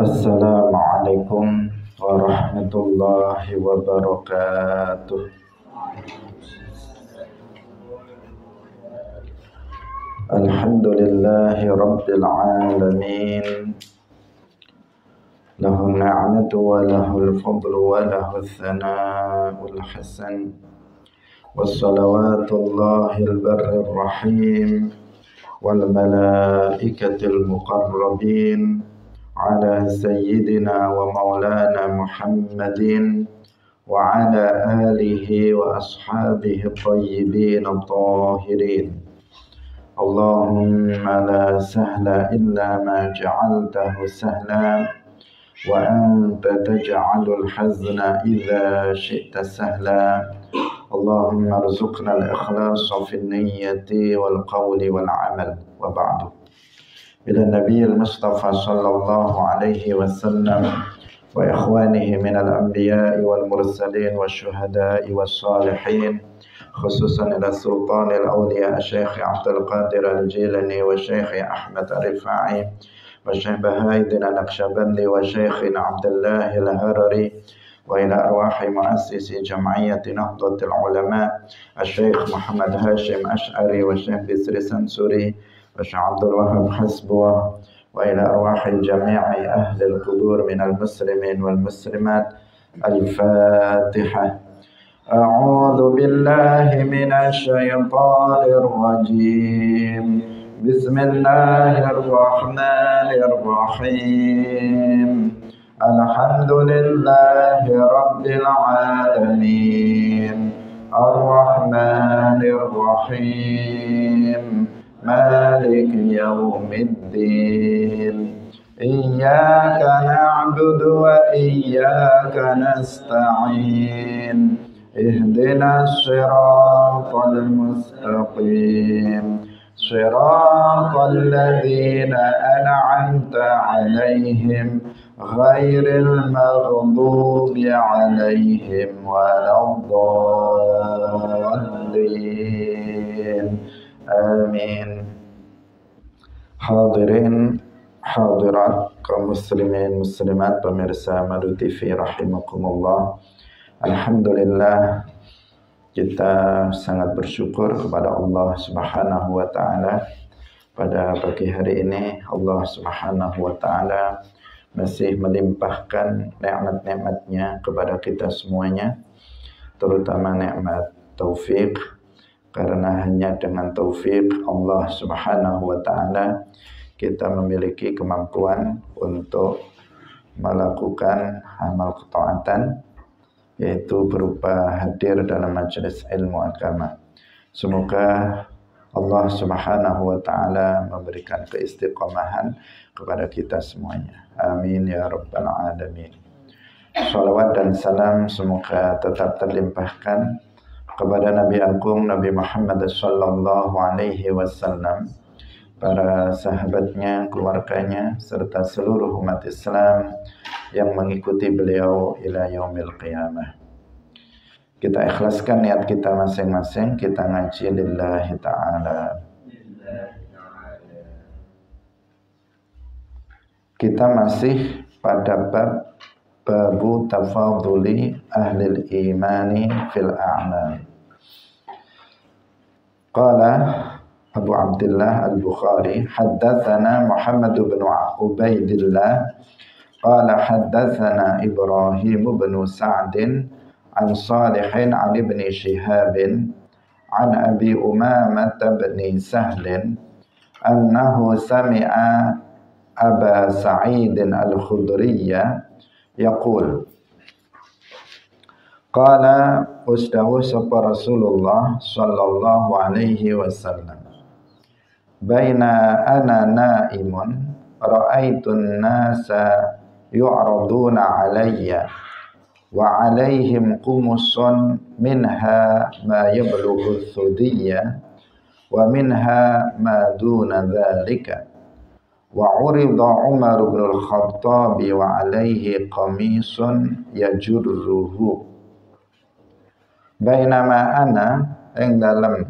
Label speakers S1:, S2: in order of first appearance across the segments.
S1: Assalamualaikum warahmatullahi wabarakatuh. Alhamdulillahi rabbil alamin. Lahul ni'matu wa lahul fadlu wa lahul thana'ul hasan. Wassalawatullahil barrir rahim wal malaikatil muqarrabin ala sayyidina wa maulana Muhammadin wa ala alihi wa ashabihi tayyibin at-tahirin. Allahumma la sahla illa ma ja'altahu sahla wa anta taj'alul hazna idza syi'ta sahla. Allahumma arzuqna al-ikhlasa fin niyyati wal qawli wal amal wa ba'du. Ila Nabiyil Mustafa sallallahu alaihi wasallam wa ikhwanihi minal anbiya'i wal mursalin wa syuhada'i was salihin, khususan ila sultanil awliya Syekh Abdul Qadir Al-Jilani wa Syekh Ahmad Ar-Rifai wa Syekh Bahaidin Al-Naqsyabandi wa Syekh Abdullah Al-Harari wa ila arwahi muassisi jam'iyyati Nahdlatul Ulama Syekh Muhammad Hashim Ash'ari wa Syekh Bisri Sansuri wa Syekh Abdul Wahab Hasbuh wa ila arwahi jami'i ahli al-qubur minal muslimin wal muslimat. Al-Fatihah. A'udzu billahi minasy syaithanir rajim. Bismillahirrahmanirrahim. Alhamdulillahi rabbil alamin. Ar-Rahmanir Rahim. Maliki yaumiddin. Iyyaka na'budu wa iyyaka nasta'in. Ihdinas siratal mustaqim. Siratal ladzina an'amta 'alaihim ghairil maghdubi 'alaihim waladdallin. Amin. Hadirin hadirat kaum muslimin muslimat pemirsa Madu TV rahimakumullah. Alhamdulillah, kita sangat bersyukur kepada Allah Subhanahu wa taala. Pada pagi hari ini Allah Subhanahu wa taala masih melimpahkan nikmat-nikmatnya kepada kita semuanya, terutama nikmat taufik, karena hanya dengan taufik Allah Subhanahu wa taala kita memiliki kemampuan untuk melakukan amal ketaatan, yaitu berupa hadir dalam majelis ilmu agama. Semoga Allah Subhanahu wa taala memberikan keistiqomahan kepada kita semuanya. Amin ya rabbal alamin. Shalawat dan salam semoga tetap terlimpahkan kepada Nabi Agung Nabi Muhammad sallallahu alaihi wasallam, para sahabatnya, keluarganya, serta seluruh umat Islam yang mengikuti beliau ila yaumil qiyamah. Kita ikhlaskan niat kita masing-masing, kita ngaji lillahi ta'ala. Kita masih pada babu tafadhuli ahlil imani fil a'mal. Qala Abu Abdullah Al-Bukhari, haddatsana Muhammad bin Ubaidillah qala haddatsana Ibrahim bin Sa'd an Salihin an Ibn Shihab an Abi Umamah bin Sahl annahu sami'a Aba Sa'id Al-Khudriyya yaqul qala ustahu sapa Rasulullah sallallahu alaihi wasallam, baina ana naimun ra'aitun nasa yu'raduna alayya wa alaihim qumusun minha ma yablughu thudiyya wa minha ma duna dhalika wa urida Umar bin al-Khattab wa alaihi qamisun yajurruhu. Bainama ana ing dalem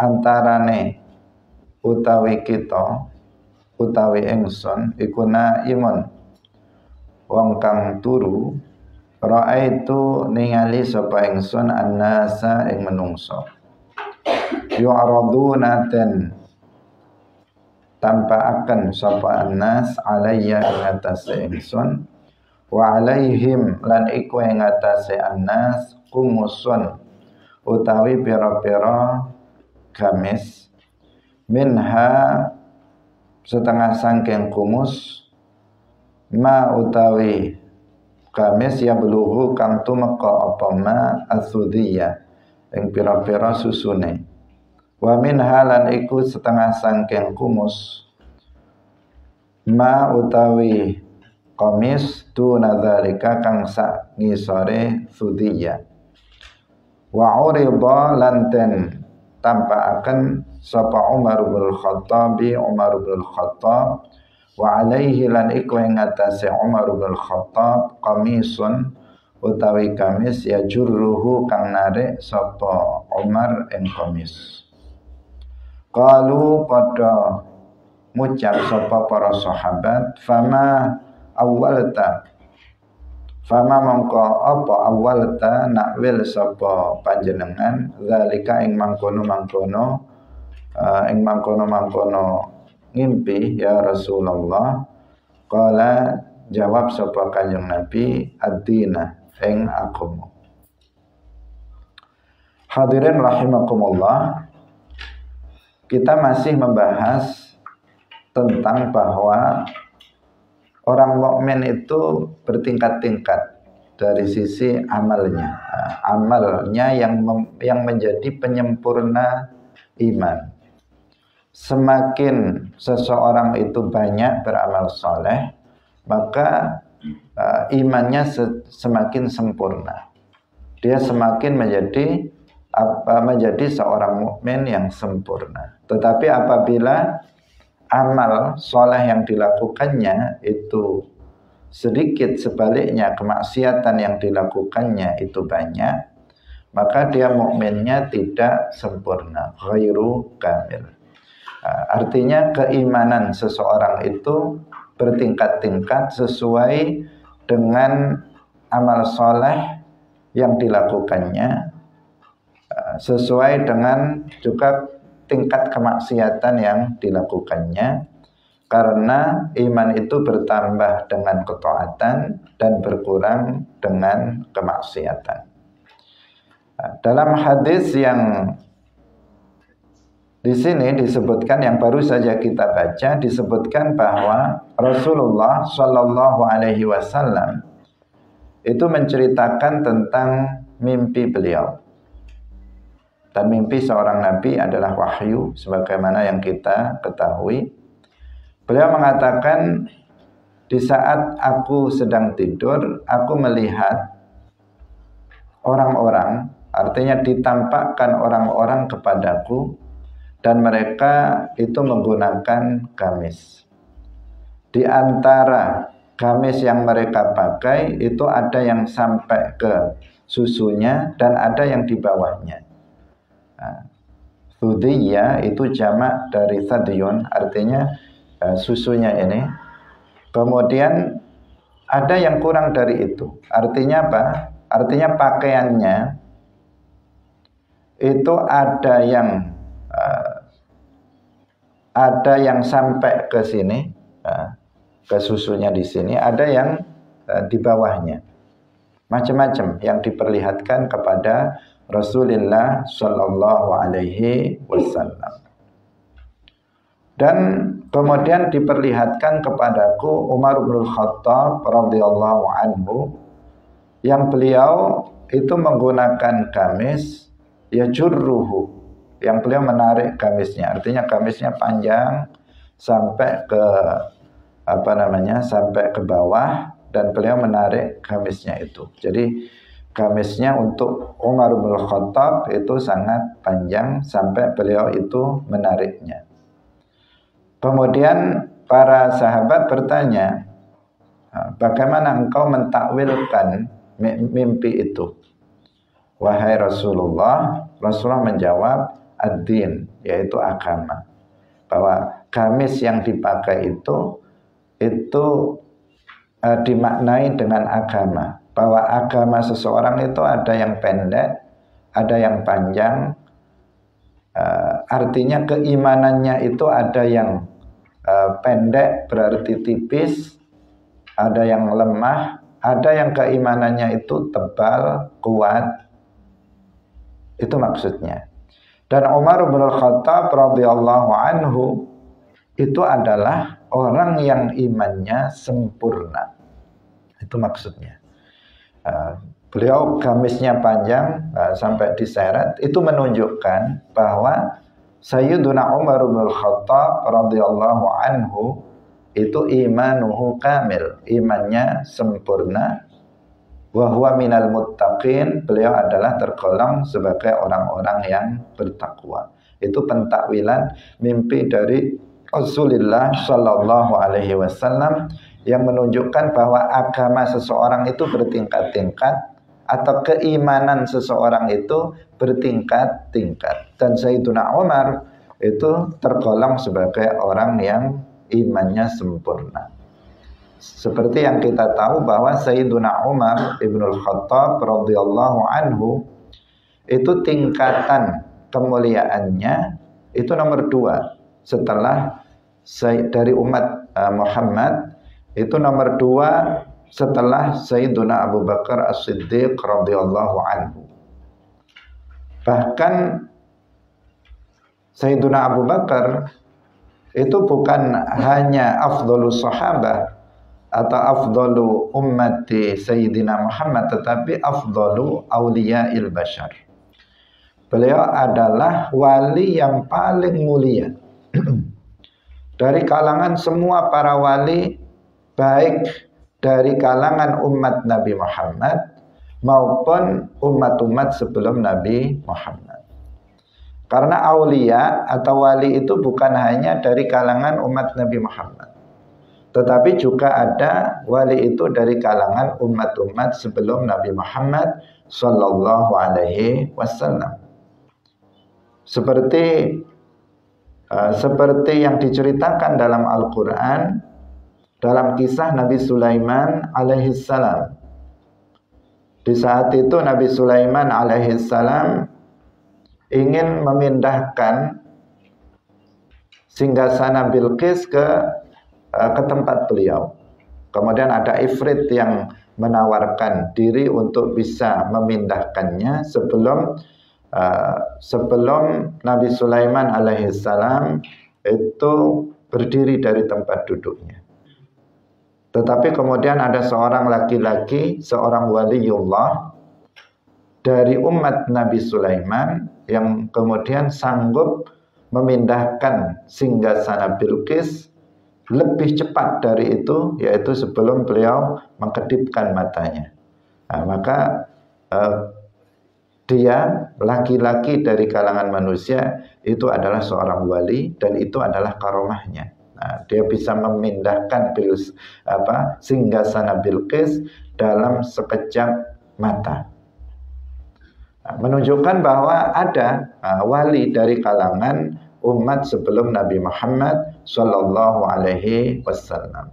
S1: antarane utawi kita utawi ingsun iku naimun wong kang turu, raaitu ningali sapa ingsun annasa ing menungso yu'raduna den tampaaken sapa annas alayya ing atase ingsun wa alaihim lan iku ing atase annas kumusun utawi pira-pira gamis minha setengah sangking kumus ma utawi gamis ya beluhu kang tumeka apa ma asudiyya ing pira-pira susune wa min halan iku setengah sangking kumus ma utawi qamis duna dzalika kang sak ngisore sudiyya wa urida lan den tampaaken sapa Umar bin Khattab wa alaihi lan iku ing atase Umar bin Khattab qamisun utawi kamis ya jurruhu kang narik sapa Umar ing kamis. Qalu pada ngucap sapa para sahabat fama mongko apa awalta nakwil sapa panjenengan zalika ing mangkono ngimpi ya Rasulullah. Qala jawab sapa kanjeng Nabi ad-dina ing agama. Hadirin rahimakumullah, kita masih membahas tentang bahwa orang mukmin itu bertingkat-tingkat dari sisi amalnya. Amalnya yang menjadi penyempurna iman. Semakin seseorang itu banyak beramal soleh, maka imannya semakin sempurna. Dia semakin menjadi seorang mukmin yang sempurna. Tetapi apabila amal soleh yang dilakukannya itu sedikit, sebaliknya kemaksiatan yang dilakukannya itu banyak, maka dia mukminnya tidak sempurna, ghairu kamil. Artinya keimanan seseorang itu bertingkat-tingkat sesuai dengan amal soleh yang dilakukannya, sesuai dengan juga tingkat kemaksiatan yang dilakukannya, karena iman itu bertambah dengan ketaatan dan berkurang dengan kemaksiatan. Dalam hadis yang di sini disebutkan, yang baru saja kita baca, disebutkan bahwa Rasulullah Shallallahu Alaihi Wasallam itu menceritakan tentang mimpi beliau. Dan mimpi seorang nabi adalah wahyu, sebagaimana yang kita ketahui. Beliau mengatakan, di saat aku sedang tidur, aku melihat orang-orang, artinya ditampakkan orang-orang kepadaku, dan mereka itu menggunakan gamis. Di antara gamis yang mereka pakai itu ada yang sampai ke susunya dan ada yang di bawahnya. Thudiyya itu jamak dari thadiyun, artinya susunya ini. Kemudian ada yang kurang dari itu. Artinya apa? Artinya pakaiannya itu ada yang sampai ke sini, ke susunya di sini, ada yang di bawahnya. Macam-macam yang diperlihatkan kepada Rasulullah Shallallahu Alaihi Wasallam. Dan kemudian diperlihatkan kepadaku Umar bin Khattab radhiyallahu anhu, yang beliau itu menggunakan gamis yajurruhu, yang beliau menarik gamisnya, artinya gamisnya panjang sampai ke sampai ke bawah, dan beliau menarik gamisnya itu. Jadi gamisnya untuk Umar bin Khattab itu sangat panjang sampai beliau itu menariknya. Kemudian para sahabat bertanya, bagaimana engkau mentakwilkan mimpi itu, wahai Rasulullah? Rasulullah menjawab, ad-din, yaitu agama. bahwa gamis yang dipakai itu dimaknai dengan agama, bahwa agama seseorang itu ada yang pendek, ada yang panjang. Artinya keimanannya itu ada yang pendek berarti tipis, ada yang lemah, ada yang keimanannya itu tebal, kuat. Itu maksudnya. Dan Umar bin Khattab radhiyallahu anhu itu adalah orang yang imannya sempurna. Itu maksudnya. Beliau gamisnya panjang sampai diseret. Itu menunjukkan bahwa Sayyiduna Umar bin Khattab radhiyallahu anhu itu imanuhu kamil, imannya sempurna. Wa huwa minal muttaqin, beliau adalah tergolong sebagai orang-orang yang bertakwa. Itu pentakwilan mimpi dari Rasulullah Shallallahu Alaihi Wasallam yang menunjukkan bahwa agama seseorang itu bertingkat-tingkat atau keimanan seseorang itu bertingkat-tingkat. Dan Sayyiduna Umar itu tergolong sebagai orang yang imannya sempurna. Seperti yang kita tahu bahwa Sayyiduna Umar ibnul Khattab radhiyallahu anhu itu tingkatan kemuliaannya itu nomor 2 setelah dari umat Muhammad, itu nomor 2 setelah Sayyiduna Abu Bakar As-Siddiq radhiyallahu anhu. Bahkan Sayyiduna Abu Bakar itu bukan hanya afdhalus sahabah atau afdalu ummati Sayyidina Muhammad, tetapi afdalu awliya'il bashar. Beliau adalah wali yang paling mulia dari kalangan semua para wali, baik dari kalangan umat Nabi Muhammad maupun umat-umat sebelum Nabi Muhammad. Karena aulia atau wali itu bukan hanya dari kalangan umat Nabi Muhammad, tetapi juga ada wali itu dari kalangan umat-umat sebelum Nabi Muhammad Sallallahu Alaihi Wasallam. Seperti yang diceritakan dalam Al-Quran, dalam kisah Nabi Sulaiman alaihissalam. Di saat itu Nabi Sulaiman alaihissalam ingin memindahkan singgasana Bilqis ke tempat beliau. Kemudian ada ifrit yang menawarkan diri untuk bisa memindahkannya sebelum Nabi Sulaiman alaihissalam itu berdiri dari tempat duduknya. Tetapi kemudian ada seorang laki-laki, seorang waliullah dari umat Nabi Sulaiman yang kemudian sanggup memindahkan singgasana Bilqis lebih cepat dari itu, yaitu sebelum beliau mengkedipkan matanya. Nah, maka dia laki-laki dari kalangan manusia itu adalah seorang wali dan itu adalah karomahnya. Nah, dia bisa memindahkan singgasana Bilqis dalam sekejap mata. Nah, menunjukkan bahwa ada wali dari kalangan umat sebelum Nabi Muhammad Sallallahu Alaihi Wasallam.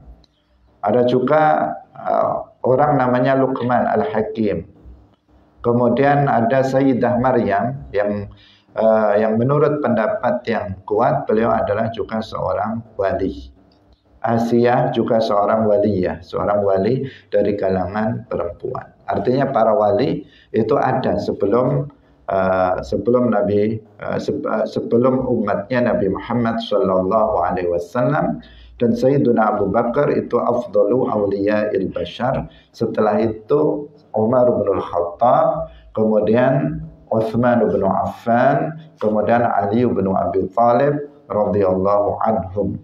S1: Ada juga orang namanya Luqman Al-Hakim. Kemudian ada Sayyidah Maryam yang menurut pendapat yang kuat beliau adalah juga seorang wali. Asiyah juga seorang waliyah, seorang wali dari kalangan perempuan. Artinya para wali itu ada sebelum umatnya Nabi Muhammad Sallallahu Alaihi Wasallam. Dan Sayyiduna Abu Bakar itu afdalu awliya'il bashar. Setelah itu Umar bin Khattab, kemudian Utsman bin Affan, kemudian Ali bin Abi Thalib radhiyallahu anhum.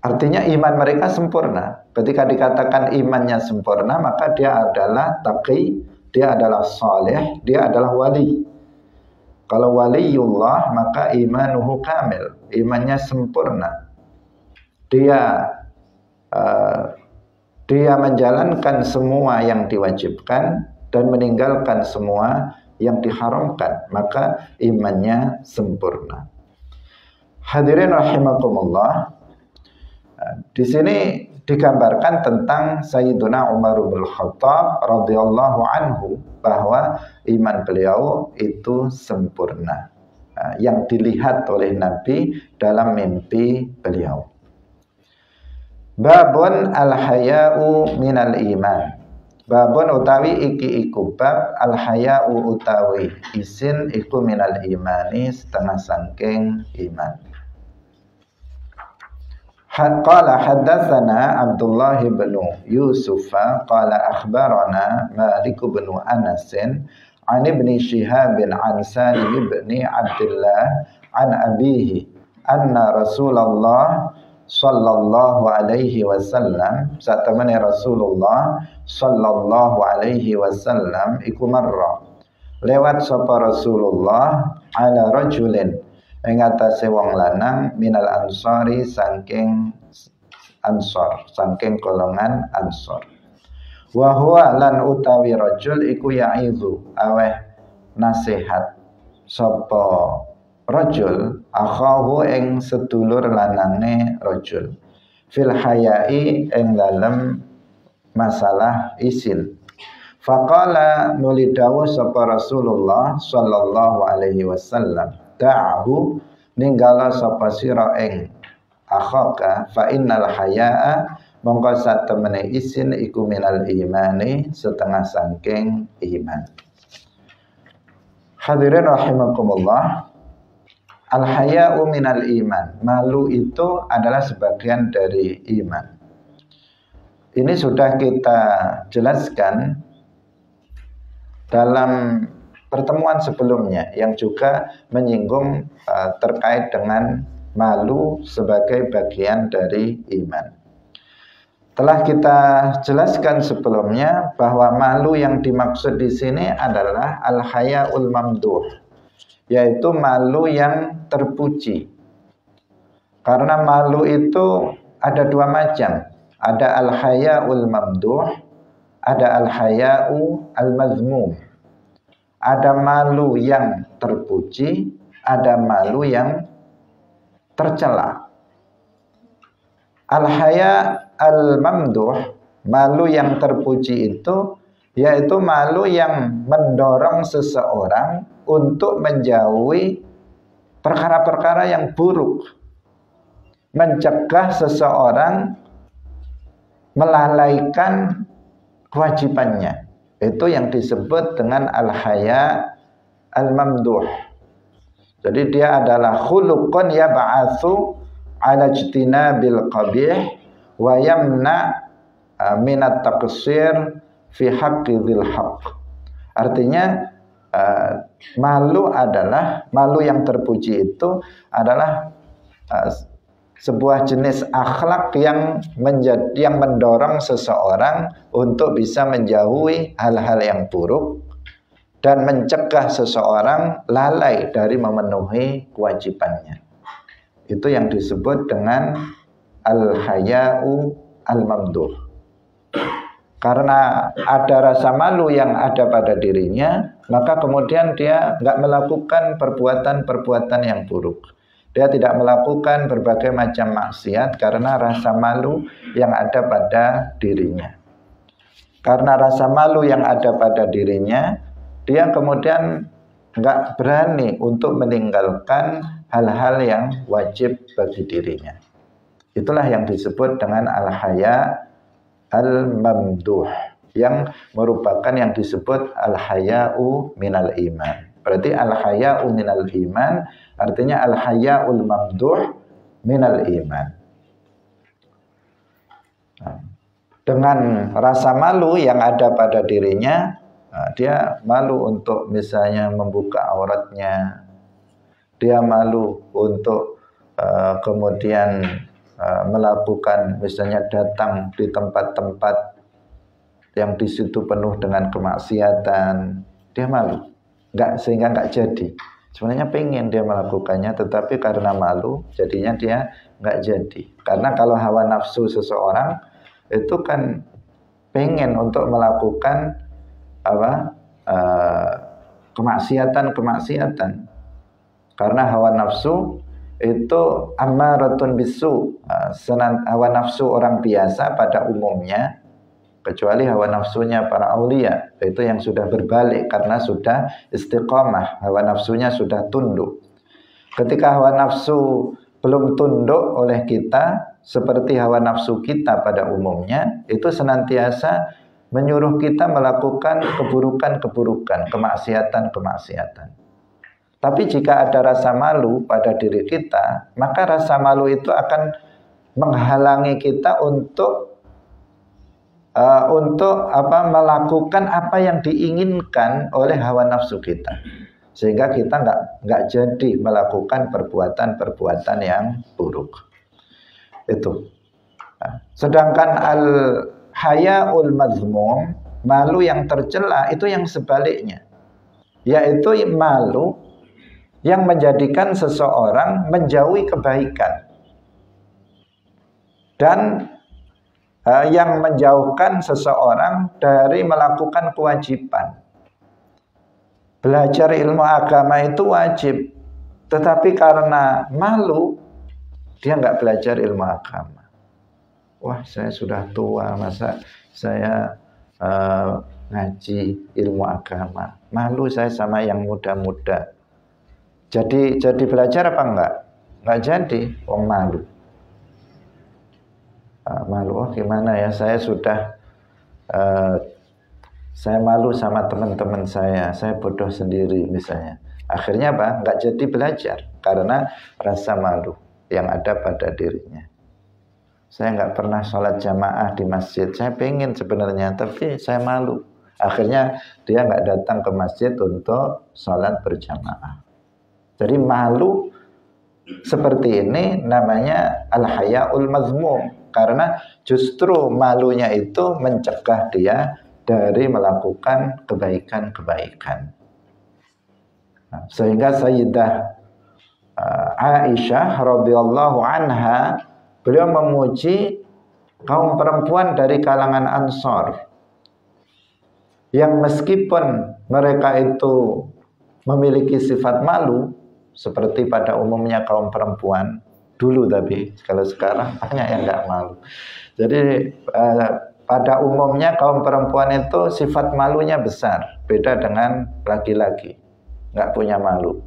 S1: Artinya iman mereka sempurna. Ketika dikatakan imannya sempurna, maka dia adalah taqi, dia adalah saleh, dia adalah wali. Kalau waliullah maka imanuhu kamil, imannya sempurna. Dia menjalankan semua yang diwajibkan dan meninggalkan semua yang diharamkan, maka imannya sempurna. Hadirin rahimakumullah, di sini digambarkan tentang Sayyiduna Umar bin Khattab radhiyallahu anhu bahwa iman beliau itu sempurna, yang dilihat oleh Nabi dalam mimpi beliau. Babun al-haya'u minal iman. Babun utawi iki iku bab al-haya'u utawi isin iku minal imani setengah sangking iman. Qala haddatsana Abdullah bin Yusuf qala akhbarana Malik bin Anas an ibni Shihab an Salim bin Abdullah an abihi anna Rasulullah sallallahu alaihi wasallam satamani Rasulullah sallallahu alaihi wasallam iku marra lewat sapa Rasulullah ala rajulin ing atase wong lanang minal ansari saking ansor, saking golongan ansor. Wa huwa lan utawi rajul iku yaizu aweh nasihat sapa rajul akhahu ing sedulur lanange rajul fil hayai ing dalem masalah isin. Faqala nuli dawuh sapa Rasulullah sallallahu alaihi wasallam, da'ahu ninggala sapa sira ing akhaka fa innal haya'a mongko satemene isin iku minal imani setengah sangking iman. Hadirin rahimakumullah, al haya'u minal iman, malu itu adalah sebagian dari iman. Ini sudah kita jelaskan dalam pertemuan sebelumnya yang juga menyinggung terkait dengan malu sebagai bagian dari iman. Telah kita jelaskan sebelumnya bahwa malu yang dimaksud di sini adalah al-haya'ul mamduh, yaitu malu yang terpuji. Karena malu itu ada dua macam, ada al-haya'ul mamduh, ada al-haya'u al-mazmum. Ada malu yang terpuji, ada malu yang tercela. Al-haya al-mamduh, malu yang terpuji itu yaitu malu yang mendorong seseorang untuk menjauhi perkara-perkara yang buruk, mencegah seseorang melalaikan kewajibannya. Itu yang disebut dengan al-haya al-mamduh. Jadi dia adalah khuluqun yab'atsu ala ijtinabil qabih wa yamna minat taqsir fi haqqi dzil haqq. Artinya malu yang terpuji itu adalah sebuah jenis akhlak yang mendorong seseorang untuk bisa menjauhi hal-hal yang buruk dan mencegah seseorang lalai dari memenuhi kewajibannya. Itu yang disebut dengan al-haya'u al-mamduh. Karena ada rasa malu yang ada pada dirinya, maka kemudian dia nggak melakukan perbuatan-perbuatan yang buruk. Dia tidak melakukan berbagai macam maksiat karena rasa malu yang ada pada dirinya. Karena rasa malu yang ada pada dirinya, dia kemudian nggak berani untuk meninggalkan hal-hal yang wajib bagi dirinya. Itulah yang disebut dengan al-haya al-mamduh, yang merupakan yang disebut al-haya'u minal iman. Berarti al-haya'u minal iman artinya al-haya'ul mamduh minal iman. Dengan rasa malu yang ada pada dirinya, dia malu untuk misalnya membuka auratnya, dia malu untuk kemudian melakukan misalnya datang di tempat-tempat yang di situ penuh dengan kemaksiatan, dia malu, sehingga nggak jadi. Sebenarnya pengen dia melakukannya, tetapi karena malu, jadinya dia nggak jadi. Karena kalau hawa nafsu seseorang itu kan pengen untuk melakukan kemaksiatan. Karena hawa nafsu itu ammaratun bisu. Hawa nafsu orang biasa pada umumnya, kecuali hawa nafsunya para aulia, itu yang sudah berbalik karena sudah istiqomah, hawa nafsunya sudah tunduk. Ketika hawa nafsu belum tunduk oleh kita, seperti hawa nafsu kita pada umumnya, itu senantiasa menyuruh kita melakukan keburukan-keburukan, kemaksiatan-kemaksiatan. Tapi jika ada rasa malu pada diri kita, maka rasa malu itu akan menghalangi kita untuk melakukan apa yang diinginkan oleh hawa nafsu kita, sehingga kita nggak jadi melakukan perbuatan-perbuatan yang buruk. Itu. Sedangkan al-hayaul mazmum, malu yang tercela, itu yang sebaliknya, yaitu malu yang menjadikan seseorang menjauhi kebaikan dan yang menjauhkan seseorang dari melakukan kewajiban. Belajar ilmu agama itu wajib, tetapi karena malu dia nggak belajar ilmu agama. Wah, saya sudah tua, masa saya ngaji ilmu agama? Malu saya sama yang muda-muda. Jadi belajar apa enggak? Enggak jadi, wong malu. Malu, oh gimana ya, saya malu sama teman-teman saya bodoh sendiri misalnya. Akhirnya apa? Enggak jadi belajar karena rasa malu yang ada pada dirinya. Saya enggak pernah sholat jamaah di masjid. Saya pengen sebenarnya, tapi saya malu. Akhirnya dia enggak datang ke masjid untuk sholat berjamaah. Jadi malu seperti ini namanya al-hayaul mazmum, karena justru malunya itu mencegah dia dari melakukan kebaikan-kebaikan. Sehingga Sayyidah Aisyah radhiyallahu anha, beliau memuji kaum perempuan dari kalangan Ansor yang meskipun mereka itu memiliki sifat malu seperti pada umumnya kaum perempuan dulu, tapi kalau sekarang banyak yang nggak malu. Jadi pada umumnya kaum perempuan itu sifat malunya besar, beda dengan laki-laki, nggak punya malu.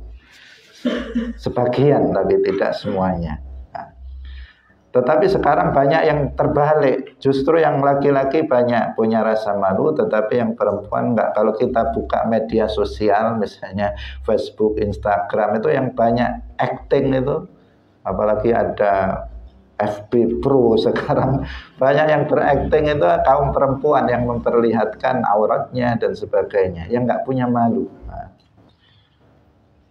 S1: Sebagian, tapi tidak semuanya. Tetapi sekarang banyak yang terbalik, justru yang laki-laki banyak punya rasa malu, tetapi yang perempuan enggak. Kalau kita buka media sosial, misalnya Facebook, Instagram, itu yang banyak acting itu, apalagi ada FB Pro sekarang, banyak yang berakting itu kaum perempuan yang memperlihatkan auratnya dan sebagainya, yang enggak punya malu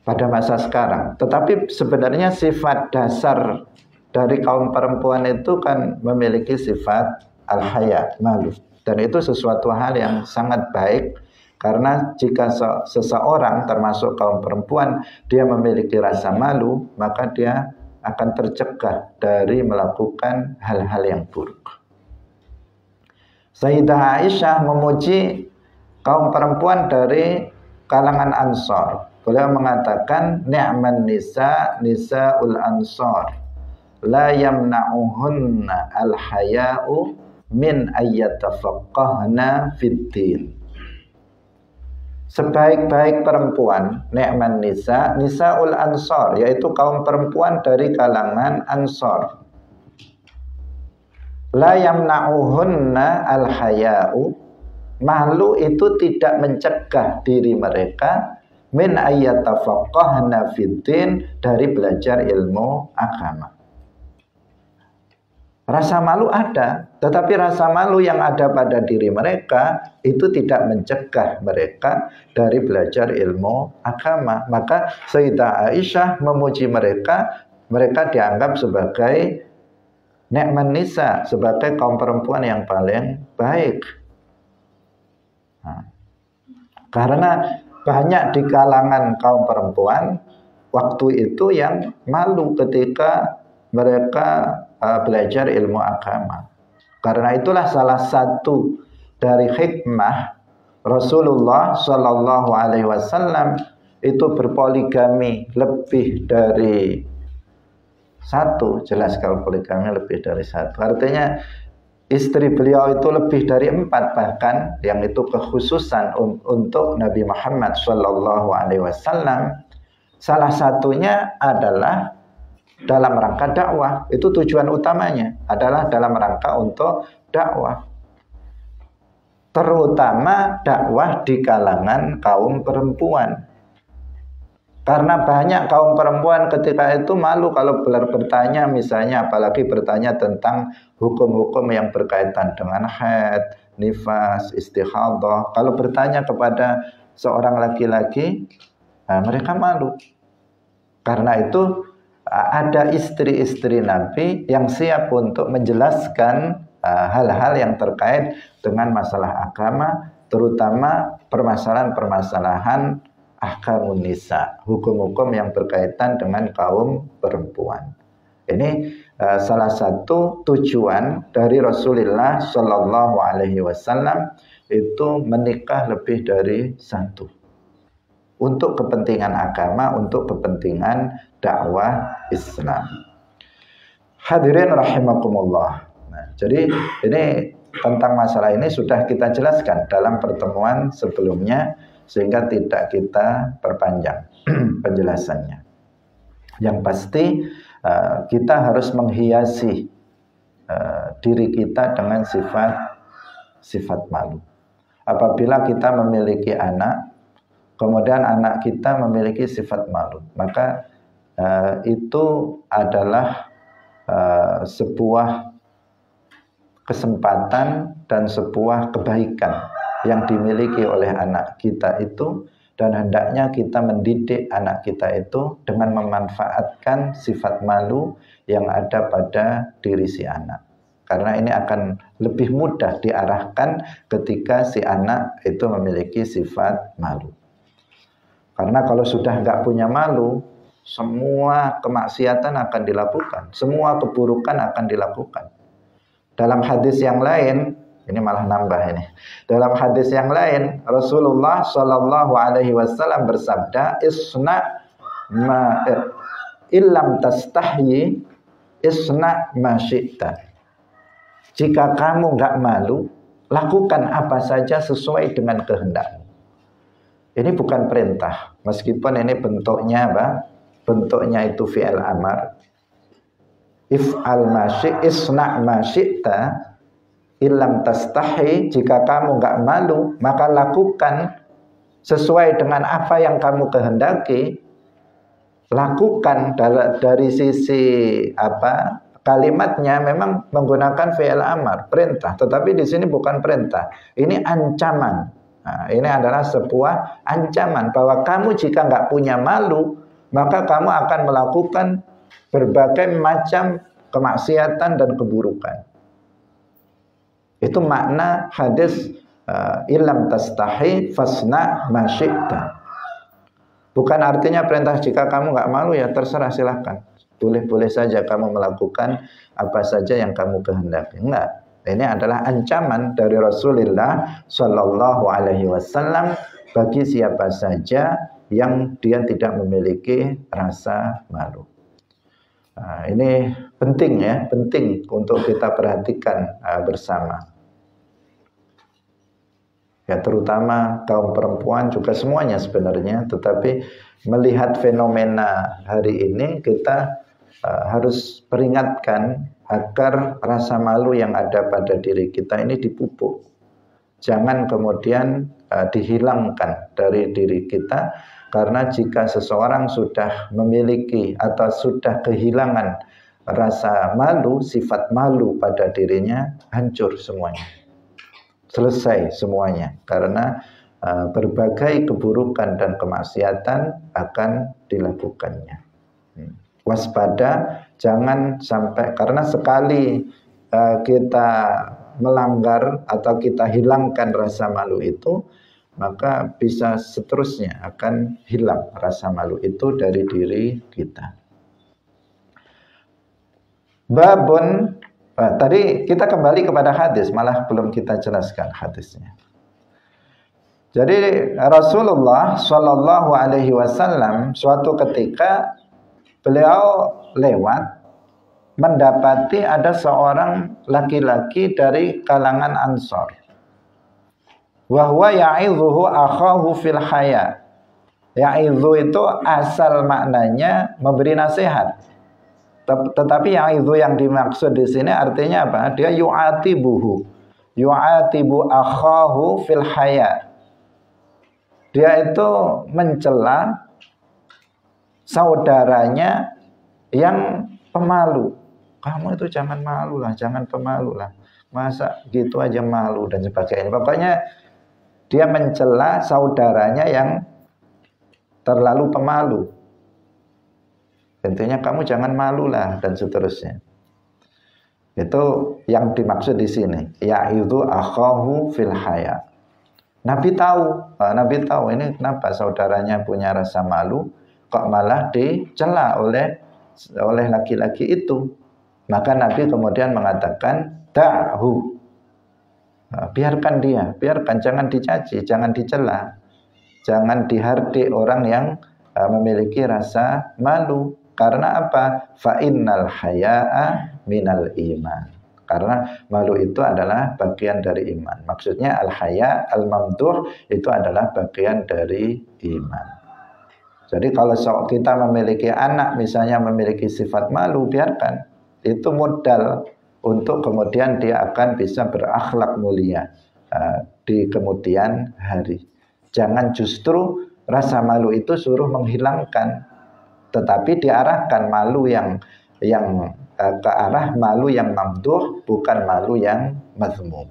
S1: pada masa sekarang. Tetapi sebenarnya sifat dasar dari kaum perempuan itu kan memiliki sifat al-haya, malu. Dan itu sesuatu hal yang sangat baik, karena jika seseorang termasuk kaum perempuan dia memiliki rasa malu, maka dia akan tercegah dari melakukan hal-hal yang buruk. Sayyidah Aisyah memuji kaum perempuan dari kalangan Ansor. Beliau mengatakan, ni'man nisa nisaul ansor, la yamna'uhunna al-haya'u min ayyatafaqqahna fid-din. Sebaik-baik perempuan, ni'man nisa, nisaul ansor, yaitu kaum perempuan dari kalangan Ansor. La yamna'uhunna al-haya'u, malu itu tidak mencegah diri mereka min ayyatafaqqahna fid-din, dari belajar ilmu agama. Rasa malu ada, tetapi rasa malu yang ada pada diri mereka itu tidak mencegah mereka dari belajar ilmu agama. Maka Sayyidah Aisyah memuji mereka, mereka dianggap sebagai ni'man nisa, sebagai kaum perempuan yang paling baik. Karena banyak di kalangan kaum perempuan waktu itu yang malu ketika mereka belajar ilmu agama. Karena itulah salah satu dari hikmah Rasulullah Shallallahu Alaihi Wasallam itu berpoligami lebih dari satu. Jelas kalau poligami lebih dari satu, artinya istri beliau itu lebih dari 4, bahkan yang itu kekhususan untuk Nabi Muhammad Shallallahu Alaihi Wasallam. Salah satunya adalah dalam rangka dakwah. Itu tujuan utamanya adalah dalam rangka untuk dakwah, terutama dakwah di kalangan kaum perempuan. Karena banyak kaum perempuan ketika itu malu kalau bertanya, misalnya apalagi bertanya tentang hukum-hukum yang berkaitan dengan haid, nifas, istihadah. Kalau bertanya kepada seorang laki-laki, mereka malu. Karena itu ada istri-istri Nabi yang siap untuk menjelaskan hal-hal yang terkait dengan masalah agama, terutama permasalahan-permasalahan ahkamun nisa, hukum-hukum yang berkaitan dengan kaum perempuan. Ini salah satu tujuan dari Rasulullah Shallallahu Alaihi Wasallam itu menikah lebih dari satu, untuk kepentingan agama, untuk kepentingan dakwah Islam. Hadirin rahimakumullah. Nah, jadi ini tentang masalah ini sudah kita jelaskan dalam pertemuan sebelumnya, sehingga tidak kita perpanjang penjelasannya. Yang pasti kita harus menghiasi diri kita dengan sifat malu. Apabila kita memiliki anak, kemudian anak kita memiliki sifat malu, maka itu adalah sebuah kesempatan dan sebuah kebaikan yang dimiliki oleh anak kita itu, dan hendaknya kita mendidik anak kita itu dengan memanfaatkan sifat malu yang ada pada diri si anak. Karena ini akan lebih mudah diarahkan ketika si anak itu memiliki sifat malu. Karena kalau sudah nggak punya malu, semua kemaksiatan akan dilakukan, semua keburukan akan dilakukan. Dalam hadis yang lain, ini malah nambah ini. Dalam hadis yang lain, Rasulullah Shallallahu Alaihi Wasallam bersabda, "Isna ma illam tastahyi, isna ma syi'ta." Jika kamu nggak malu, lakukan apa saja sesuai dengan kehendakmu. Ini bukan perintah, meskipun ini bentuknya apa? Bentuknya itu fi'il amar. If'al ma syi'ta, isna ma syi'ta. Illam tastahi, jika kamu nggak malu, maka lakukan sesuai dengan apa yang kamu kehendaki. Lakukan dari sisi apa kalimatnya memang menggunakan fi'il amar, perintah, tetapi di sini bukan perintah, ini ancaman. Nah, ini adalah sebuah ancaman bahwa kamu jika nggak punya malu, maka kamu akan melakukan berbagai macam kemaksiatan dan keburukan. Itu makna hadis illam tastahi fasna ma syi'ta. Bukan artinya perintah jika kamu nggak malu ya terserah, silahkan. Boleh-boleh saja kamu melakukan apa saja yang kamu kehendaki. Enggak. Ini adalah ancaman dari Rasulullah Shallallahu Alaihi Wasallam bagi siapa saja yang dia tidak memiliki rasa malu. Nah, ini penting ya, penting untuk kita perhatikan bersama. Ya, terutama kaum perempuan juga semuanya sebenarnya, tetapi melihat fenomena hari ini kita harus peringatkan agar rasa malu yang ada pada diri kita ini dipupuk. Jangan kemudian dihilangkan dari diri kita, karena jika seseorang sudah memiliki atau sudah kehilangan rasa malu, sifat malu pada dirinya, hancur semuanya. Selesai semuanya, karena berbagai keburukan dan kemaksiatan akan dilakukannya. Waspada, jangan sampai, karena sekali kita melanggar atau kita hilangkan rasa malu itu, maka bisa seterusnya akan hilang rasa malu itu dari diri kita. Babun, tadi kita kembali kepada hadis, malah belum kita jelaskan hadisnya. Jadi Rasulullah Shallallahu Alaihi Wasallam suatu ketika beliau lewat mendapati ada seorang laki-laki dari kalangan Ansor. Wahwa ya'idhuhu akhahu fil haya. Ya'idhu itu asal maknanya memberi nasihat. Tetapi ya'idhu yang dimaksud di sini artinya apa? Dia yu'atibuhu. Yu'atibu akhahu fil haya. Dia itu mencela saudaranya yang pemalu. Kamu itu jangan malu lah, jangan pemalu lah. Masa gitu aja malu dan sebagainya. Pokoknya dia mencela saudaranya yang terlalu pemalu. Intinya kamu jangan malu lah dan seterusnya. Itu yang dimaksud di sini. Ya'idhu akhahu fil haya. Nabi tahu ini kenapa saudaranya punya rasa malu kok malah dicela oleh laki-laki itu. Maka Nabi kemudian mengatakan da'hu. Biarkan dia, jangan dicaci, jangan dicela. Jangan dihardik orang yang memiliki rasa malu. Karena apa? Fa innal haya'a minal iman. Karena malu itu adalah bagian dari iman. Maksudnya al-haya, al-mamduh itu adalah bagian dari iman. Jadi kalau kita memiliki anak misalnya memiliki sifat malu, biarkan. Itu modal untuk kemudian dia akan bisa berakhlak mulia di kemudian hari. Jangan justru rasa malu itu suruh menghilangkan, tetapi diarahkan malu yang ke arah malu yang mamduh, bukan malu yang mazmum.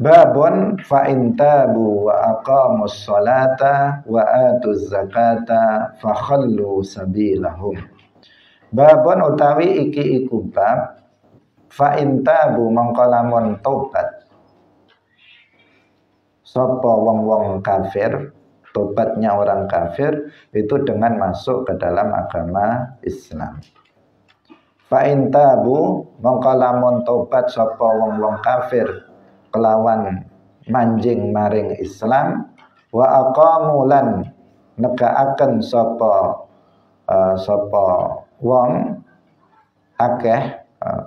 S1: Babun fa in tabu wa aqamus salata wa atuz zakata fa khallu sabilahum. Babun utawi iki iku bab fa in tabu mongko lamun tobat sapa wong-wong kafir. Tobatnya orang kafir itu dengan masuk ke dalam agama Islam. Fa in tabu mongko lamun tobat sapa wong-wong kafir kelawan manjing maring Islam, wa aqamu lan negaaken sapa wong akeh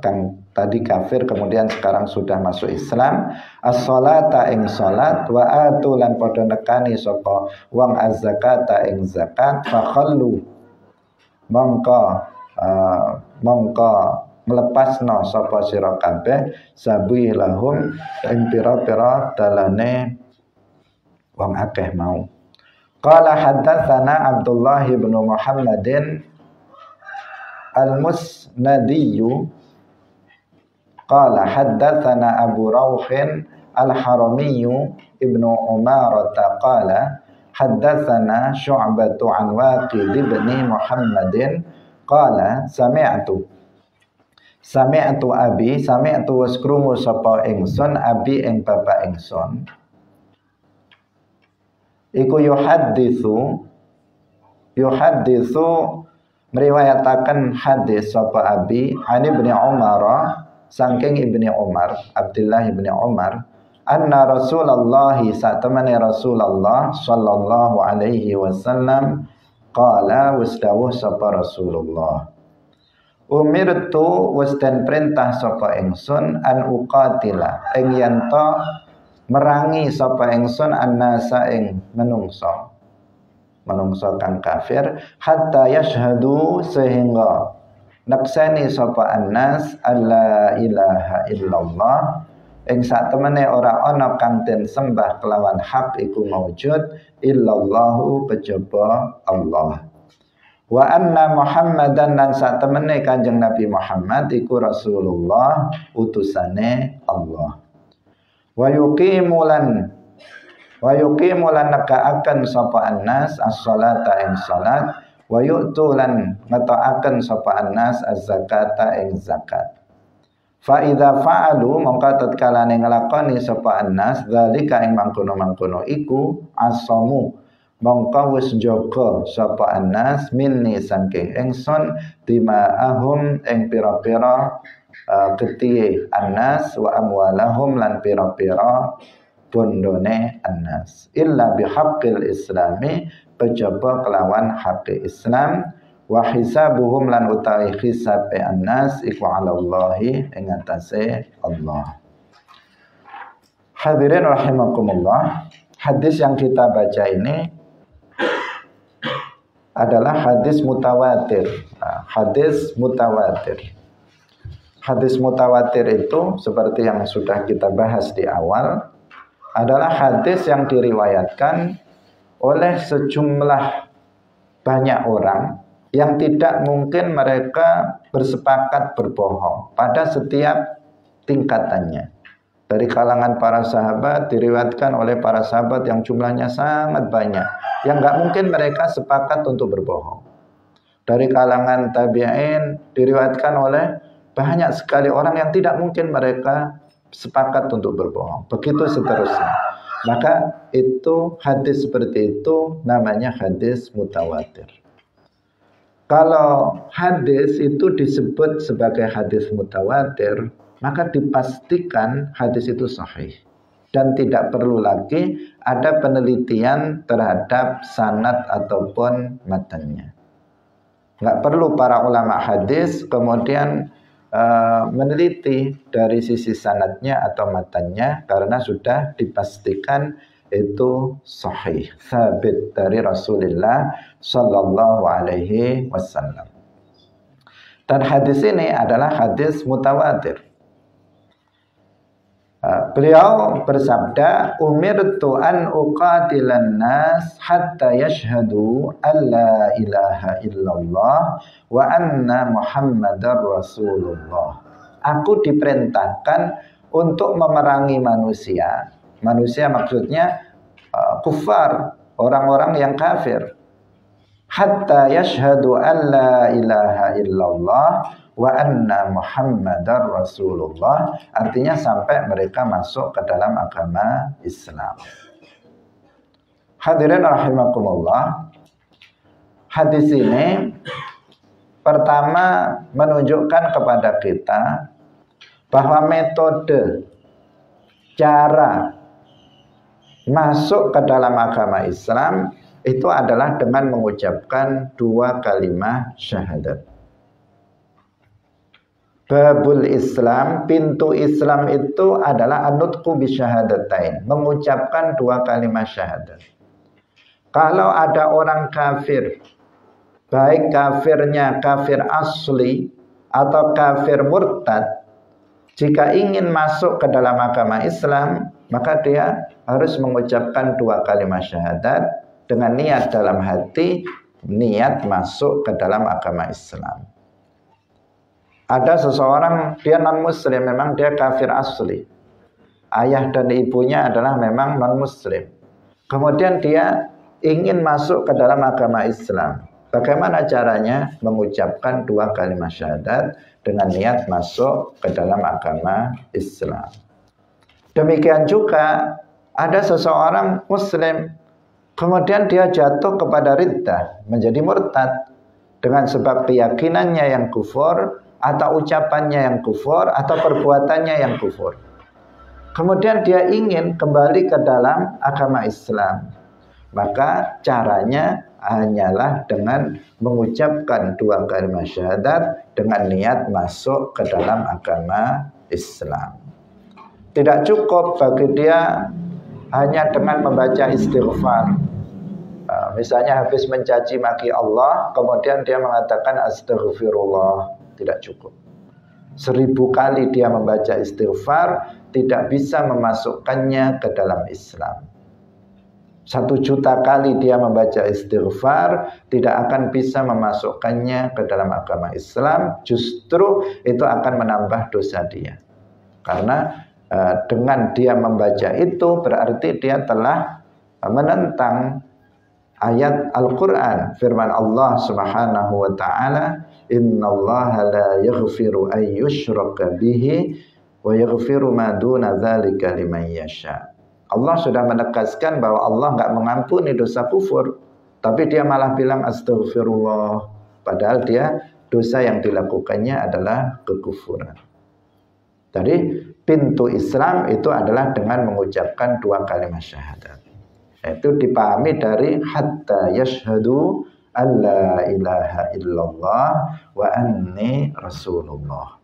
S1: kang tadi kafir kemudian sekarang sudah masuk Islam, as-salata ing salat, wa atu lan padha nekani sapa wong az-zakata ing zakat, fa khallu mongko melepasno sapa sira kabeh sabilahum ing pira-pira dalane wong akeh mau. Qala haddatsana Abdullah bin Muhammadin al-Musnadiyyu qala haddatsana Abu Rauhin al-Haramiyyu ibnu Umar qala haddatsana Syu'batu an Waqid bin Muhammadin qala sami'tu abi sami'tu waskrungu sapa ingsun abi ing bapak ingsun iku yuhaddisu meriwayataken hadis sapa abi ani bin Umar saking ibni Umar, Abdullah ibni Umar, anna Rasulullah satamani Rasulullah sallallahu alaihi wasallam qala wasdawuh sapa Rasulullah umirtu wasdan perintah sapa ingsun an uqatila ing yen to merangi sapa ingsun annasa ing menungso kang kafir hatta yashhadu sehingga naksani sapa annas alla ilaha illallah ing satemene ora ana kang den sembah kelawan hak iku maujud illallahu kejaba Allah wa anna Muhammadan lan satemene Kanjeng Nabi Muhammad iku Rasulullah utusane Allah wa yuqimulan nakaaken sapa annas as-salata ing salat wa yu'tulan ngetakaken sapa annas az-zakata ing zakat. Fa idza fa'alu mongko tatkalane nglakoni sapa annas zalika ing mangkono-mangkono iku asamu mongko wis jaga sapa annas minni saking ingsun dima'ahum ing pira-pira ketiye annas wa amwalahum lan pira-pira bondone annas illa bihaqqil islami kejaba kelawan haqqi Islam wa hisabuhum lan utawi hisabe annas iku ala Allahi ing atase Allah. Hadirin rahimakumullah, hadis yang kita baca ini adalah hadis mutawatir. Hadis mutawatir. Hadis mutawatir itu seperti yang sudah kita bahas di awal adalah hadis yang diriwayatkan oleh sejumlah banyak orang yang tidak mungkin mereka bersepakat berbohong pada setiap tingkatannya. Dari kalangan para sahabat diriwayatkan oleh para sahabat yang jumlahnya sangat banyak, yang nggak mungkin mereka sepakat untuk berbohong. Dari kalangan tabi'in diriwayatkan oleh banyak sekali orang yang tidak mungkin mereka sepakat untuk berbohong. Begitu seterusnya. Maka itu hadis seperti itu namanya hadis mutawatir. Kalau hadis itu disebut sebagai hadis mutawatir, maka dipastikan hadis itu sahih. Dan tidak perlu lagi ada penelitian terhadap sanad ataupun matanya. Nggak perlu para ulama hadis kemudian meneliti dari sisi sanadnya atau matanya, karena sudah dipastikan itu sahih, sabit dari Rasulullah Sallallahu Alaihi Wasallam. Dan hadis ini adalah hadis mutawatir. Beliau bersabda, umirtu an uqatilan nas hatta yashhadu alla ilaha illallah wa anna muhammadar rasulullah. Aku diperintahkan untuk memerangi manusia. Manusia maksudnya kufar, orang-orang yang kafir. Hatta yashhadu alla ilaha illallah wa anna muhammadar rasulullah, artinya sampai mereka masuk ke dalam agama Islam. Hadirin rahimakumullah, hadis ini pertama menunjukkan kepada kita bahwa metode cara masuk ke dalam agama Islam itu adalah dengan mengucapkan dua kalimat syahadat. Babul Islam, pintu Islam itu adalah an-nutqu bisyahadatain, mengucapkan dua kalimat syahadat. Kalau ada orang kafir, baik kafirnya kafir asli atau kafir murtad, jika ingin masuk ke dalam agama Islam, maka dia harus mengucapkan dua kalimat syahadat dengan niat dalam hati, niat masuk ke dalam agama Islam. Ada seseorang, dia non-muslim, memang dia kafir asli. Ayah dan ibunya adalah memang non-muslim. Kemudian dia ingin masuk ke dalam agama Islam. Bagaimana caranya? Mengucapkan dua kalimat syahadat dengan niat masuk ke dalam agama Islam. Demikian juga ada seseorang muslim, kemudian dia jatuh kepada riddah, menjadi murtad dengan sebab keyakinannya yang kufur, atau ucapannya yang kufur, atau perbuatannya yang kufur. Kemudian dia ingin kembali ke dalam agama Islam. Maka caranya hanyalah dengan mengucapkan dua kalimat syahadat dengan niat masuk ke dalam agama Islam. Tidak cukup bagi dia hanya dengan membaca istighfar. Misalnya habis mencaci maki Allah, kemudian dia mengatakan astaghfirullah. Tidak cukup. 1000 kali dia membaca istighfar tidak bisa memasukkannya ke dalam Islam. 1.000.000 kali dia membaca istighfar tidak akan bisa memasukkannya ke dalam agama Islam. Justru itu akan menambah dosa dia. Karena dengan dia membaca itu berarti dia telah menentang ayat Al-Quran, firman Allah Subhanahu wa ta'ala, innallaha la yaghfiru an yushraka bihi wa yaghfiru ma duna dzalika liman yasha. Allah sudah menegaskan bahwa Allah enggak mengampuni dosa kufur, tapi dia malah bilang astagfirullah, padahal dia dosa yang dilakukannya adalah kekufuran. Jadi pintu Islam itu adalah dengan mengucapkan 2 kalimat syahadat. Itu dipahami dari hatta yashhadu alla ilaha illallah wa anni rasulullah.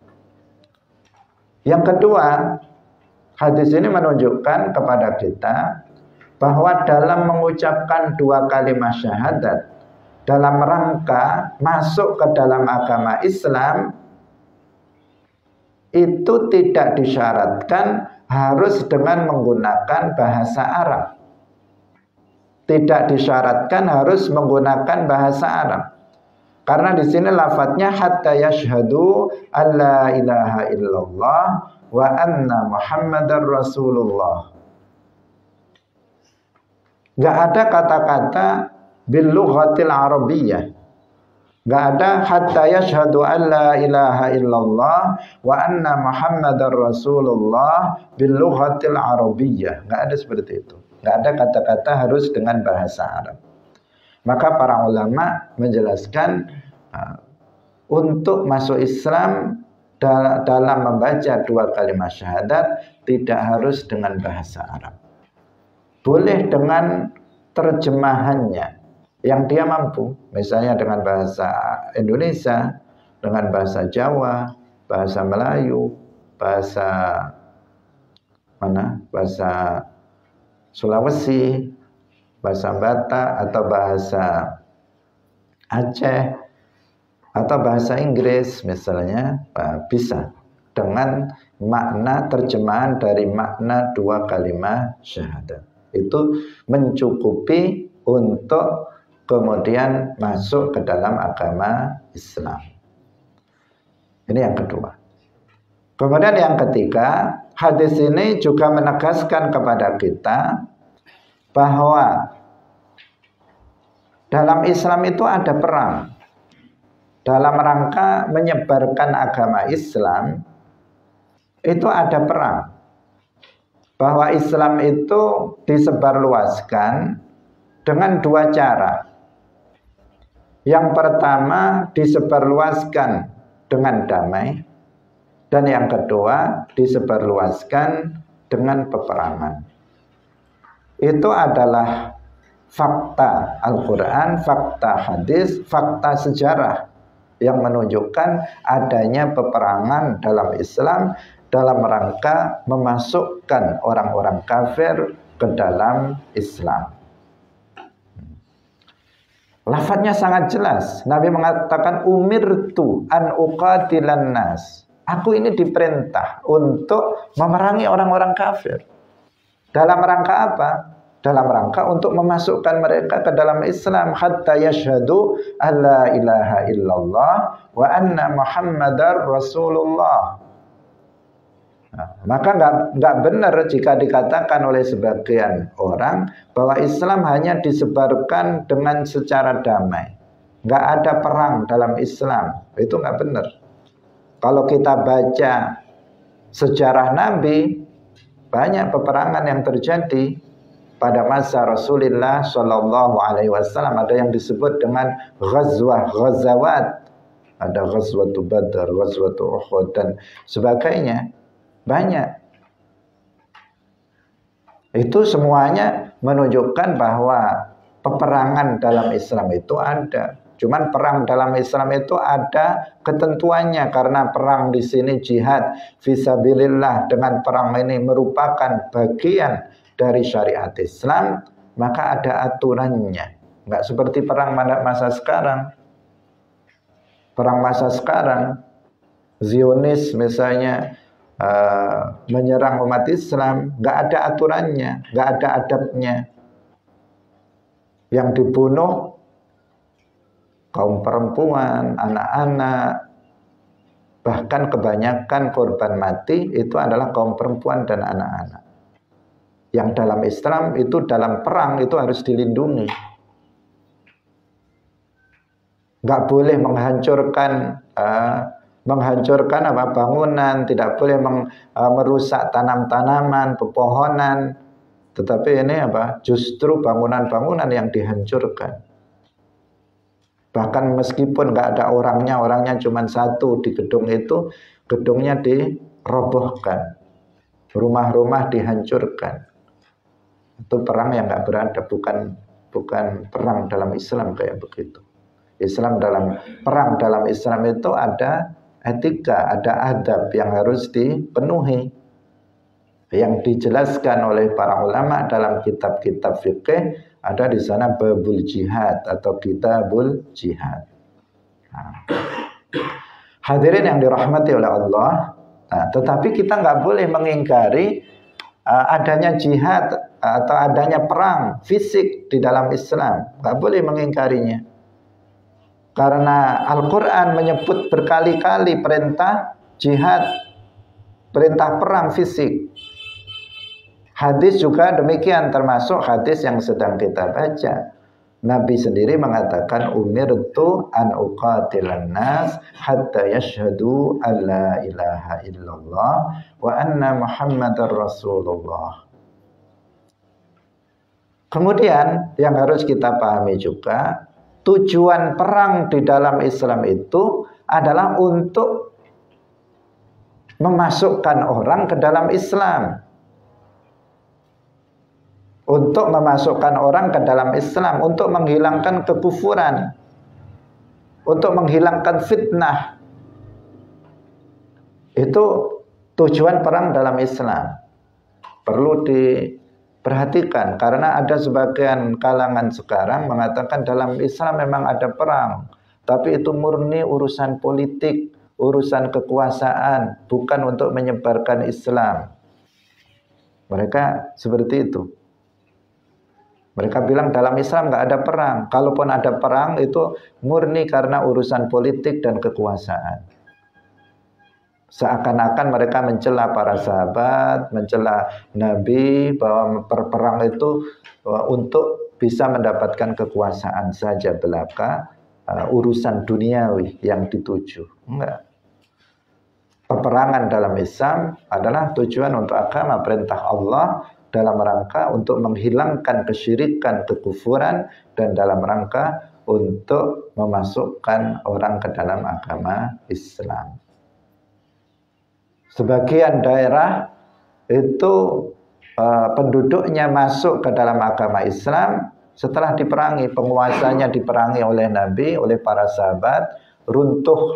S1: Yang kedua, hadis ini menunjukkan kepada kita bahwa dalam mengucapkan 2 kalimat syahadat dalam rangka masuk ke dalam agama Islam itu tidak disyaratkan harus dengan menggunakan bahasa Arab. Tidak disyaratkan harus menggunakan bahasa Arab. Karena di sini lafadznya hatta yashhadu alla ilaha illallah wa anna Muhammadar Rasulullah. Enggak ada kata-kata bil lughatil arabiyyah. Enggak ada hatta yashhadu alla ilaha illallah wa anna Muhammadar Rasulullah bil lughatil arabiyyah. Enggak ada seperti itu. Enggak ada kata-kata harus dengan bahasa Arab. Maka para ulama menjelaskan untuk masuk Islam dalam membaca 2 kalimat syahadat tidak harus dengan bahasa Arab. Boleh dengan terjemahannya yang dia mampu. Misalnya dengan bahasa Indonesia, dengan bahasa Jawa, bahasa Melayu, bahasa Sulawesi, bahasa Batak atau bahasa Aceh atau bahasa Inggris misalnya, bisa dengan makna terjemahan dari makna 2 kalimat syahadat. Itu mencukupi untuk kemudian masuk ke dalam agama Islam. Ini yang kedua. Kemudian yang ketiga, hadis ini juga menegaskan kepada kita bahwa dalam Islam itu ada perang. Dalam rangka menyebarkan agama Islam itu ada perang. Bahwa Islam itu disebarluaskan dengan 2 cara. Yang pertama disebarluaskan dengan damai, dan yang kedua disebarluaskan dengan peperangan. Itu adalah fakta Al-Quran, fakta hadis, fakta sejarah yang menunjukkan adanya peperangan dalam Islam dalam rangka memasukkan orang-orang kafir ke dalam Islam. Lafadznya sangat jelas. Nabi mengatakan umirtu an uqatilan nas. Aku ini diperintah untuk memerangi orang-orang kafir. Dalam rangka apa? Dalam rangka untuk memasukkan mereka ke dalam Islam hatta yashhadu alla ilaha illallah wa anna Muhammadar Rasulullah. Nah, maka enggak benar jika dikatakan oleh sebagian orang bahwa Islam hanya disebarkan dengan secara damai. Enggak ada perang dalam Islam. Itu enggak benar. Kalau kita baca sejarah Nabi, banyak peperangan yang terjadi pada masa Rasulullah Shallallahu Alaihi Wasallam. Ada yang disebut dengan ghazawat, ada ghazwatu Badar, ghazwatu Uhud dan sebagainya. Banyak. Itu semuanya menunjukkan bahwa peperangan dalam Islam itu ada. Cuman perang dalam Islam itu ada ketentuannya, karena perang di sini jihad fisabilillah, dengan perang ini merupakan bagian dari syariat Islam, maka ada aturannya. Enggak seperti perang masa sekarang. Perang masa sekarang, Zionis misalnya menyerang umat Islam, enggak ada aturannya, enggak ada adabnya. Yang dibunuh kaum perempuan, anak-anak, bahkan kebanyakan korban mati itu adalah kaum perempuan dan anak-anak. Yang dalam Islam itu dalam perang itu harus dilindungi. Enggak boleh menghancurkan bangunan, tidak boleh merusak tanam-tanaman, pepohonan. Tetapi ini justru bangunan-bangunan yang dihancurkan. Bahkan meskipun nggak ada orangnya cuma 1 di gedung itu, gedungnya dirobohkan, rumah-rumah dihancurkan. Itu perang yang nggak beradab, bukan perang dalam Islam kayak begitu. Perang dalam Islam itu ada etika, ada adab yang harus dipenuhi, yang dijelaskan oleh para ulama dalam kitab-kitab fikih. Ada di sana babul jihad atau kitabul jihad. Hadirin yang dirahmati oleh Allah, tetapi kita nggak boleh mengingkari adanya jihad atau adanya perang fisik di dalam Islam. Nggak boleh mengingkarinya, karena Al-Quran menyebut berkali-kali perintah jihad, perintah perang fisik. Hadis juga demikian, termasuk hadis yang sedang kita baca. Nabi sendiri mengatakan, umirtu an uqatilan nas hatta yashhadu an la ilaha illallah wa anna muhammadar rasulullah. Kemudian yang harus kita pahami juga, tujuan perang di dalam Islam itu adalah untuk memasukkan orang ke dalam Islam. Untuk memasukkan orang ke dalam Islam, untuk menghilangkan kekufuran, untuk menghilangkan fitnah. Itu tujuan perang dalam Islam. Perlu diperhatikan, karena ada sebagian kalangan sekarang mengatakan dalam Islam memang ada perang, tapi itu murni urusan politik, urusan kekuasaan, bukan untuk menyebarkan Islam. Mereka seperti itu. Mereka bilang dalam Islam nggak ada perang. Kalaupun ada perang itu murni karena urusan politik dan kekuasaan. Seakan-akan mereka mencela para sahabat, mencela Nabi, bahwa perang itu untuk bisa mendapatkan kekuasaan saja belaka, urusan duniawi yang dituju. Enggak. Peperangan dalam Islam adalah tujuan untuk agama, perintah Allah, dalam rangka untuk menghilangkan kesyirikan, kekufuran, dan dalam rangka untuk memasukkan orang ke dalam agama Islam. Sebagian daerah itu penduduknya masuk ke dalam agama Islam setelah diperangi, penguasanya diperangi oleh Nabi, oleh para sahabat, runtuh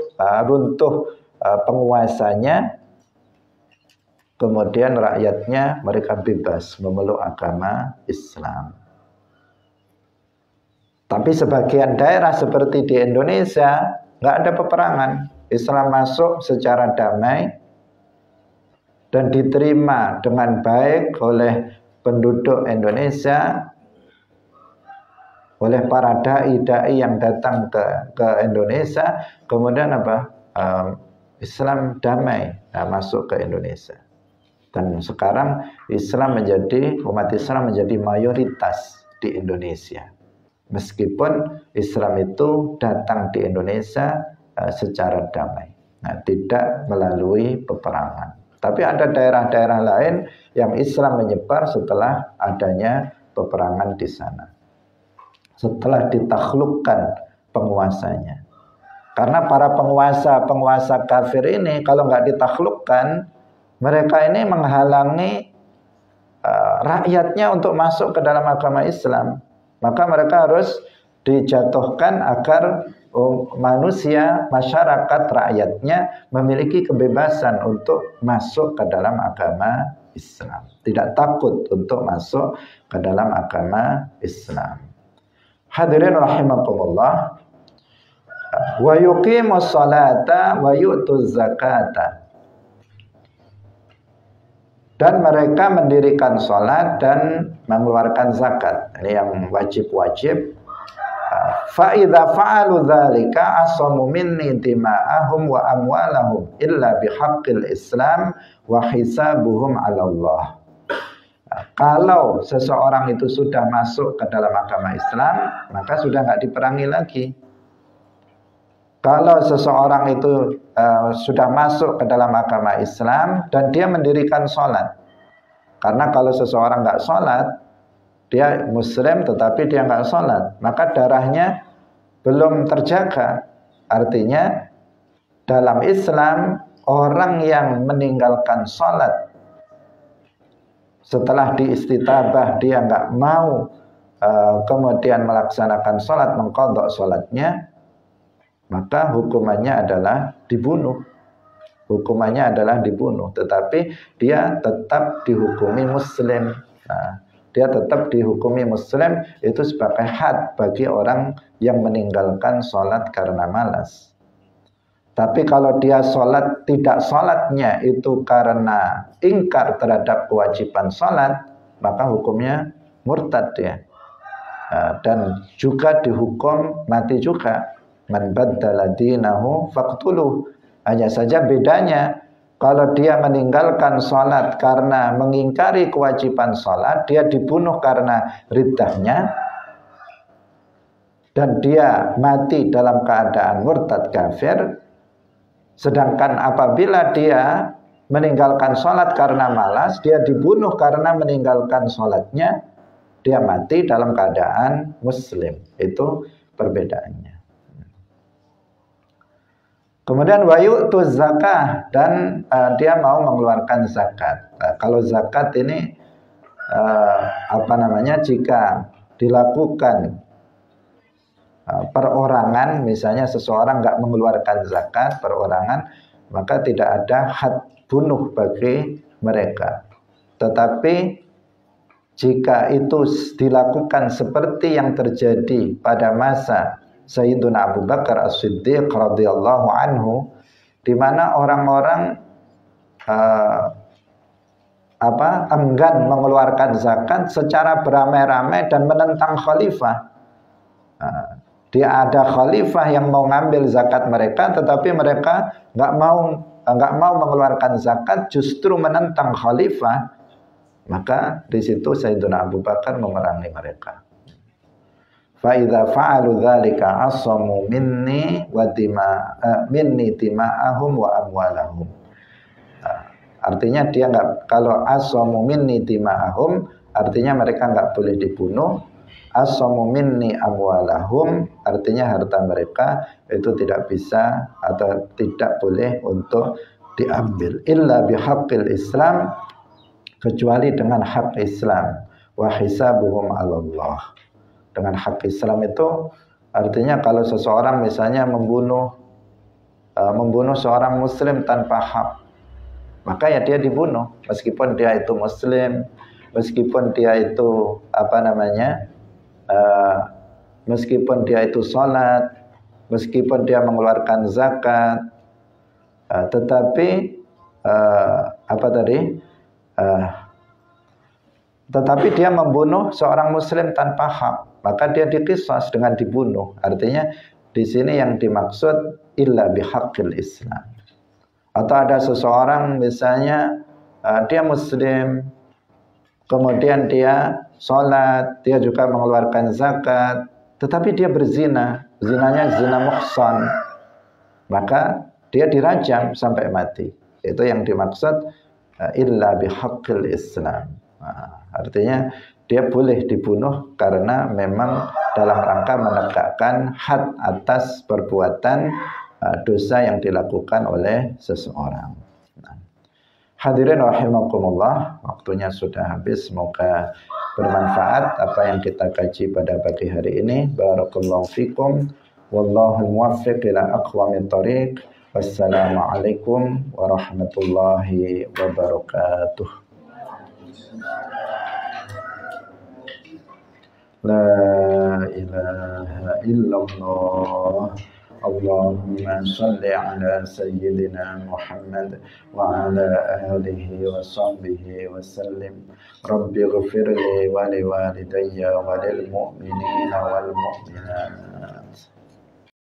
S1: penguasanya. Kemudian rakyatnya mereka bebas memeluk agama Islam. Tapi sebagian daerah seperti di Indonesia nggak ada peperangan. Islam masuk secara damai dan diterima dengan baik oleh penduduk Indonesia, oleh para dai-dai yang datang ke Indonesia. Kemudian Islam damai masuk ke Indonesia. Dan sekarang umat Islam menjadi mayoritas di Indonesia. Meskipun Islam itu datang di Indonesia secara damai, tidak melalui peperangan. Tapi ada daerah-daerah lain yang Islam menyebar setelah adanya peperangan di sana. Setelah ditaklukkan penguasanya. Karena para penguasa kafir ini kalau nggak ditaklukkan, mereka ini menghalangi rakyatnya untuk masuk ke dalam agama Islam. Maka mereka harus dijatuhkan agar masyarakat, rakyatnya memiliki kebebasan untuk masuk ke dalam agama Islam. Tidak takut untuk masuk ke dalam agama Islam. Hadirin rahimakumullah. Wa yuqimus salata wa yu'tuz zakata. Dan mereka mendirikan sholat dan mengeluarkan zakat. Ini yang wajib-wajib. Fa'idha fa'alu dhalika asamu minni dima'ahum wa amwalahum illa bihaqqil Islam wa hisabuhum 'ala Allah. Kalau seseorang itu sudah masuk ke dalam agama Islam, maka sudah nggak diperangi lagi. Kalau seseorang itu sudah masuk ke dalam agama Islam dan dia mendirikan sholat, karena kalau seseorang nggak sholat, dia Muslim tetapi dia nggak sholat, maka darahnya belum terjaga. Artinya dalam Islam orang yang meninggalkan sholat setelah diistitabah dia nggak mau kemudian melaksanakan sholat, mengqadha sholatnya, maka hukumannya adalah dibunuh. Hukumannya adalah dibunuh, tetapi dia tetap dihukumi muslim. Nah, dia tetap dihukumi muslim itu sebagai had bagi orang yang meninggalkan sholat karena malas. Tapi kalau dia sholat, tidak sholatnya itu karena ingkar terhadap kewajiban sholat, maka hukumnya murtad dia. Dan juga dihukum mati juga. Man baddala dinahu faqtuluh. Hanya saja bedanya, kalau dia meninggalkan sholat karena mengingkari kewajiban sholat, dia dibunuh karena riddahnya, dan dia mati dalam keadaan murtad kafir. Sedangkan apabila dia meninggalkan sholat karena malas, dia dibunuh karena meninggalkan sholatnya, dia mati dalam keadaan muslim. Itu perbedaannya. Kemudian wayu'tu zakah, dan dia mau mengeluarkan zakat. Kalau zakat ini jika dilakukan perorangan, misalnya seseorang nggak mengeluarkan zakat perorangan, maka tidak ada had bunuh bagi mereka. Tetapi jika itu dilakukan seperti yang terjadi pada masa Sayyiduna Abu Bakar As-Siddiq radhiyallahu anhu, di mana orang-orang enggan mengeluarkan zakat secara beramai-ramai dan menentang khalifah. Dia ada khalifah yang mau ngambil zakat mereka, tetapi mereka nggak mau mengeluarkan zakat, justru menentang khalifah. Maka di situ Sayyiduna Abu Bakar memerangi mereka. Fa idza fa'alu dzalika asamu minni tima'ahum wa amwalahum. Artinya dia nggak, kalau asamu minni tima'ahum artinya mereka nggak boleh dibunuh. Asamu minni amwalahum artinya harta mereka itu tidak bisa atau tidak boleh untuk diambil, illa bihaqqil Islam, kecuali dengan hak Islam, wa hisabuhum 'ala Allah. Dengan hak Islam itu artinya kalau seseorang misalnya membunuh seorang muslim tanpa hak, maka ya dia dibunuh meskipun dia itu muslim, meskipun dia itu meskipun dia itu sholat, meskipun dia mengeluarkan zakat, tetapi dia membunuh seorang muslim tanpa hak, maka dia diqisas dengan dibunuh. Artinya di sini yang dimaksud illa bihaqqil Islam. Atau ada seseorang misalnya dia muslim, kemudian dia sholat, dia juga mengeluarkan zakat, tetapi dia berzina, zinanya zina muhsan, maka dia dirajam sampai mati. Itu yang dimaksud illa bihaqqil Islam. Artinya dia boleh dibunuh karena memang dalam rangka menegakkan had atas perbuatan dosa yang dilakukan oleh seseorang. Hadirin rahimakumullah, waktunya sudah habis. Semoga bermanfaat apa yang kita kaji pada pagi hari ini. Barakallahu fikum, wallahu muwaffiq ila aqwamit thoriq. Wassalamualaikum warahmatullahi wabarakatuh. La ilaha illallah. Allahumma salli ala sayyidina Muhammad wa ala alihi wa sahbihi wa sallim. Rabbi ghfirli wa liwalidayya wa lil mu'minina wal mu'minat.